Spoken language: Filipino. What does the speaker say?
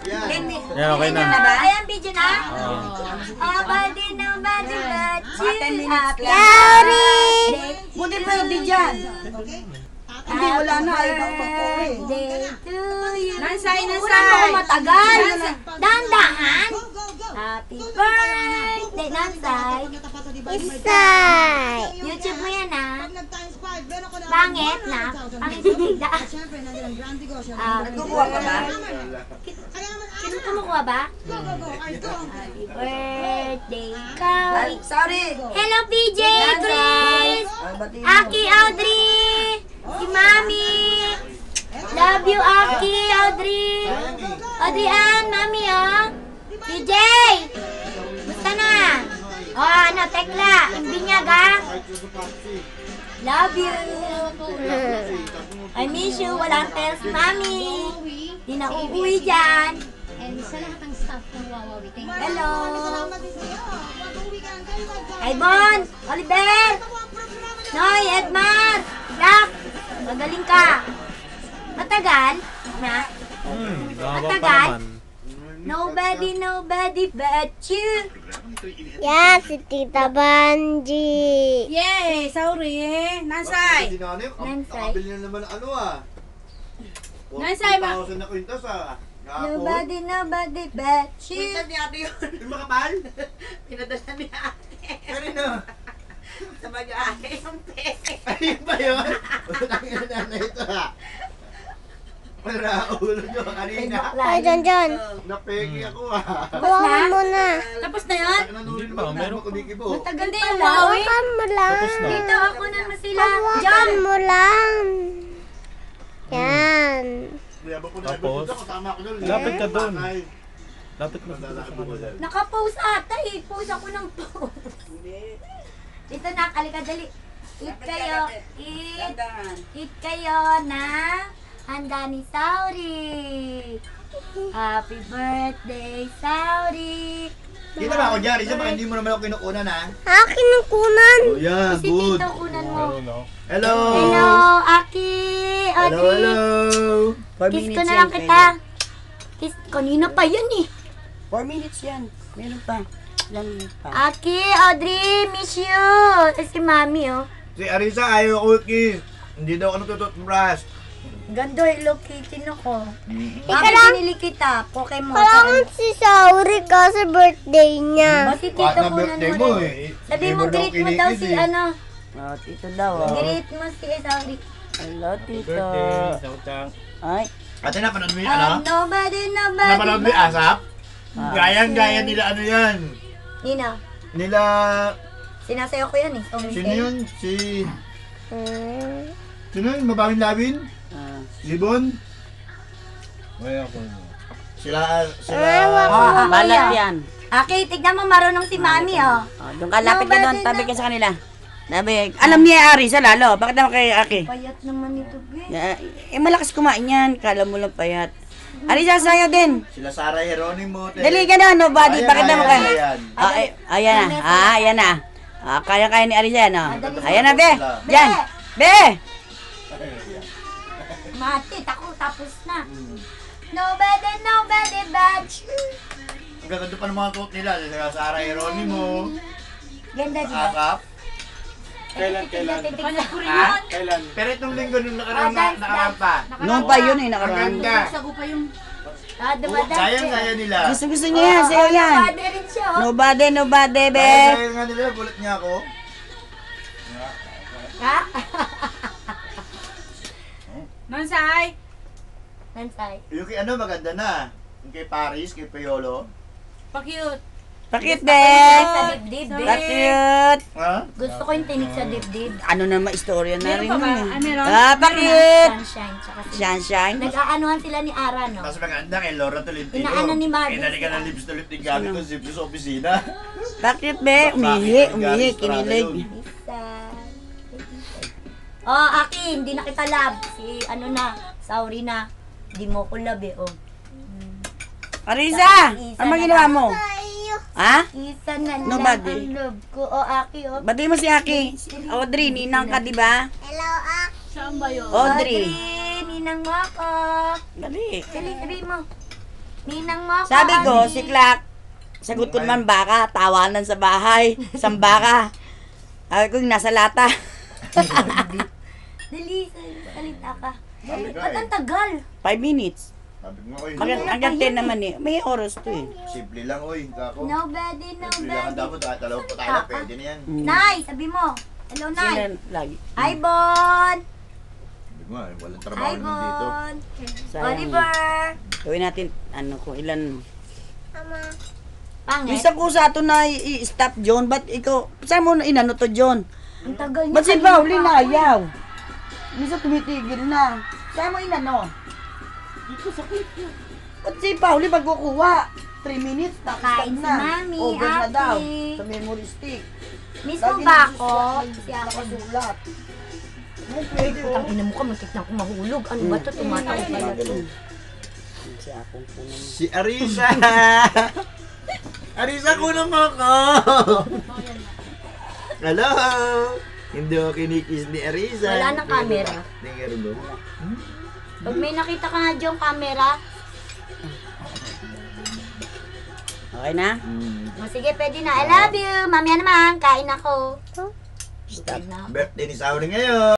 Yan, okay na. Ayan, video na. Body nobody but you. 10 minutes lang. Sorry! Buti pa yung dyan. Hindi, wala na. Ikaw mag-uwi. Birthday to you. Nansay. Wala na ako matagal. Dandahan. Happy birthday, Nansay. Isay. YouTube mo yan, ha? Pangit na. Pangit na bigla. Nagkukuha ka ba? Kumukuha ba? Happy birthday, Kau. Sorry. Hello, PJ, Chris. Aki, Audrey. Si Mami. Love you, Aki, Audrey. Audrey Ann, Mami, oh. PJ. Gusto na. Oh, ano, Tekla. Imbinyag, ha? Love you. I miss you. Walang pera si Mami. Di na uuwi dyan. And sa lahat ng staff ng Wawawi, thank you. Hello. Hi, Bon. Oliver. Noy, Edmar. Jack. Magaling ka. Matagal? Na? Nakabang pa Matagal? naman. Nobody but you. Yan, si Tita Banji. Yay! Sorry. Nansay. Nansay. Nakabili na naman ano ah. Nansay, 1,000 na kwintas ah. Nobody but you. Punta ni ate yun. Yung makapal? Pinadala ni ate. Kanino? Sa mag-ate yung peke. Ayun ba yun? Utang na ito ah. Para ulo nyo kanina. Ay, John. Napegi ako ah. Hawakan mo na. Tapos na yun? Nanulin ba? mo, Meron mo kumikibo. Matagal Hindi, pala. Wawawi. Hawakan mo lang. Tapos na. Dito ako naman sila. Hawakan John. mo lang. Yan. Mayabang ko na Tapos? dito, kasama ko doon. Lapit ka doon. Ay, Lapit mo sa madala kanila. ko dyan. Naka-pose ata eh. Pose ako ng pose. Dito na, kalika dali. Eat kayo. Eat. Dandahan. Eat kayo na handa ni Sauri. Happy birthday, Sauri. Dito ba ako dyan? Isa baka hindi mo naman ako kinukunan ha? Akin ang kunan. Oh yeah, Si good. Tito kunan mo. Ano, no? Hello! Hello, Aki. Hello, Audrey. hello! Kiss ko na lang kita. Kiss, kanina pa yun eh. 4 minutes yan. Meron pa. Ilang minutes pa. Aki, Audrey, miss you. Si Mami, oh. Si Arisa ayaw ko kiss. Hindi daw ako natututbrush. Ganda, Hello Kitty ako. Ika Mami, lang. pinili kita. Pokemon. Kailangan si Sauri kasi birthday niya. Kasi Tito Kahit na kunan birthday mo mo rin. eh. Sabi mo, Hindi daw greet mo daw kinikiss si eh. ano. Oh, tito daw. Greet mo si Sauri. Hello, tito. Birthday, Sautang. Ay. Ate, napanood mo yung ano? Nobody. Napanood mo yung asap? Gayang-gaya nila ano yan. Nino, Nila... sinasayaw ko yan eh. Sino yun? Hmm. Sino yun? Mabangin Labin? Ah. Libon? Wala ako. Sila... Ah, Balat yan. Aki, tignan mo, marunong si Mami, oh. Oh, doon ka, lapit ka doon. Nobody Tabi ka sa kanila. Sabi, alam niya Ari sa lalo. Bakit naman kay Aki? Payat naman ito, be. Malakas kumain yan. Kala mo lang payat. Ari, sasayaw din. Sila Sarah Geronimo. Dali ka na, nobody. Ayan, Bakit naman ayan, kay... ayan. Ayan na. Ayan na. Kaya-kaya ni Ari yan. Ayan na, be. Sila. Diyan. Be! Mati, ako, tapos na. Nobody but you. Ang ganda pa ng mga quote nila. Sila Sarah Geronimo. Ganda, di ba? Asap. Kailan? Ha? Kailan? Pero itong linggo nung nakaraan pa. Noon pa yun eh, Ang nakaraan. ganda. Diba, Kaya niya. Gusto niya yan, sayo yan. Nobody rin siya, oh. Nobody, be. Kaya nga nila, gulat niya ako. Ha? Mansay. Nansay. Yung kay ano, maganda na. Yung kay Paris, kay Payolo. Pakit, be. Sa dibdib, be. Pakit. Ha? Gusto ko yung tinig sa dibdib. Ano na istorya na rin nun. Meron? Pakit. Sunshine, tsaka si... Sunshine. Nag-aanuhan sila ni Ara, no? Mas maganda kay Laura Tolentino. Inaano ni Marvis. Inalikan ng lips to lip ni Gabi ko sa opisina. Pakit, be. Umihi, kinilig. Isa. Oh, Aki, hindi na kita love. Si, ano na, Sauri na. Hindi mo ko love, eh, oh. Arisa, ano ginawa mo? Ha? Isa na lang Nobody. ang love ko. Oh, Aki, oh. Bati mo si Aki. Audrey, ninang ka, di ba? Hello, Audrey. Ninang mo ako. Dali. Dali, sabi mo. Ninang mo ako. Sabi ko, si Clark, sagot ko naman baka, tawanan sa bahay. Isang baka. Sabi ko, nasa lata. Dali, salita ka. Sabi ko Ba't eh. ang tagal? 5 minutes. Sabi mo, oy. Hanggang 10 naman eh. May oras to eh. Simple lang, oy. Kako. Nobody, Simple lang ang nobody. dapat. Dalawa pa tayo, pwede na yan. Nay, sabi mo. Hello, Nay. Sila lagi. Hi, Bon. Sabi mo, walang trabaho Hi, naman dito. Bon. Sayang. Oliver. Gawin natin, kung ilan. Pangit. Bisa ko sa ato na i-stop, John. Ba't ikaw, saan mo na inano to, John? Ang tagal niya. Ba't si kanina Pauli pa na ako. ayaw? Bisa tumitigil na. Saan mo inano? Dito sa kito. Ba't si Pauli magkukuha? 3 minutes, tapos Kain stop si na. Mami, Over na Ate. daw. Sa memory stick. Miss Lagi mo ba ako? nagsusulat, Si ako. nakasulat. Mo pwede oh. Ang ina mo ka, muntik na akong mahulog. Ano ba ito? Tumatawag pala ito. Si akong punan. Si Arisa! Arisa, kunan mo ako! Hello! Hindi ako kinikis ni Arisa. Wala nang camera. Tingnan mo. Pag may nakita ka nga dyan camera, Okay na? o sige, pwede na. I love you. Mamaya naman, kain ako. Stop. Birthday ni Sauri ngayon.